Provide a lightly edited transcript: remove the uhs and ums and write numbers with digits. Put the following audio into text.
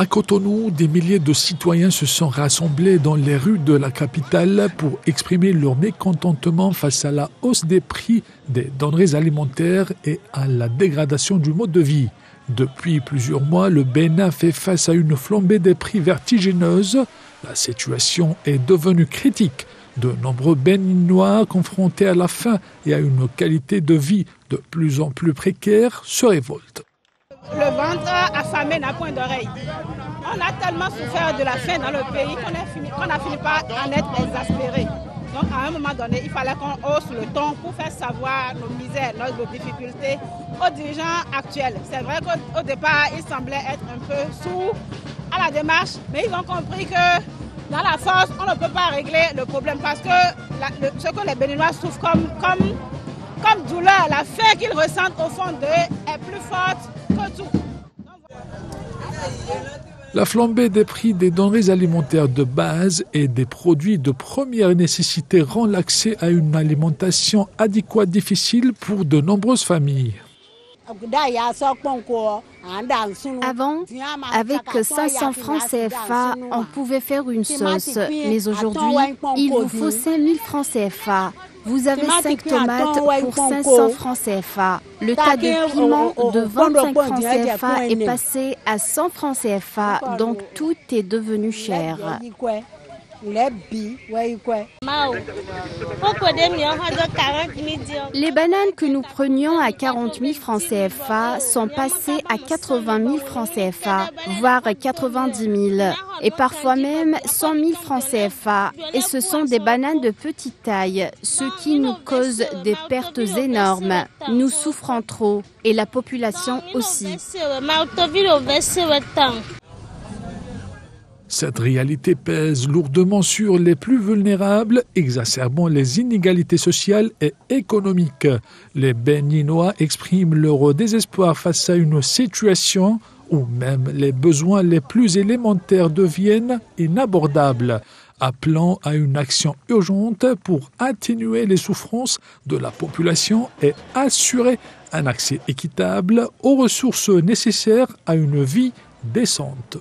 À Cotonou, des milliers de citoyens se sont rassemblés dans les rues de la capitale pour exprimer leur mécontentement face à la hausse des prix des denrées alimentaires et à la dégradation du mode de vie. Depuis plusieurs mois, le Bénin fait face à une flambée des prix vertigineuse. La situation est devenue critique. De nombreux Béninois confrontés à la faim et à une qualité de vie de plus en plus précaire se révoltent. Le ventre affamé n'a point d'oreille. On a tellement souffert de la faim dans le pays qu'on a fini par en être exaspéré. Donc à un moment donné, il fallait qu'on hausse le ton pour faire savoir nos misères, nos difficultés aux dirigeants actuels. C'est vrai qu'au départ, ils semblaient être un peu sourds à la démarche, mais ils ont compris que dans la force, on ne peut pas régler le problème parce que ce que les Béninois souffrent comme douleur, la faim qu'ils ressentent au fond d'eux est plus forte que tout. La flambée des prix des denrées alimentaires de base et des produits de première nécessité rend l'accès à une alimentation adéquate difficile pour de nombreuses familles. Avant, avec 500 francs CFA, on pouvait faire une sauce. Mais aujourd'hui, il vous faut 5000 francs CFA. Vous avez 5 tomates pour 500 francs CFA. Le tas de piment de 25 francs CFA est passé à 100 francs CFA. Donc tout est devenu cher. Les bananes que nous prenions à 40 000 francs CFA sont passées à 80 000 francs CFA, voire 90 000, et parfois même 100 000 francs CFA. Et ce sont des bananes de petite taille, ce qui nous cause des pertes énormes. Nous souffrons trop, et la population aussi. Cette réalité pèse lourdement sur les plus vulnérables, exacerbant les inégalités sociales et économiques. Les Béninois expriment leur désespoir face à une situation où même les besoins les plus élémentaires deviennent inabordables, appelant à une action urgente pour atténuer les souffrances de la population et assurer un accès équitable aux ressources nécessaires à une vie décente.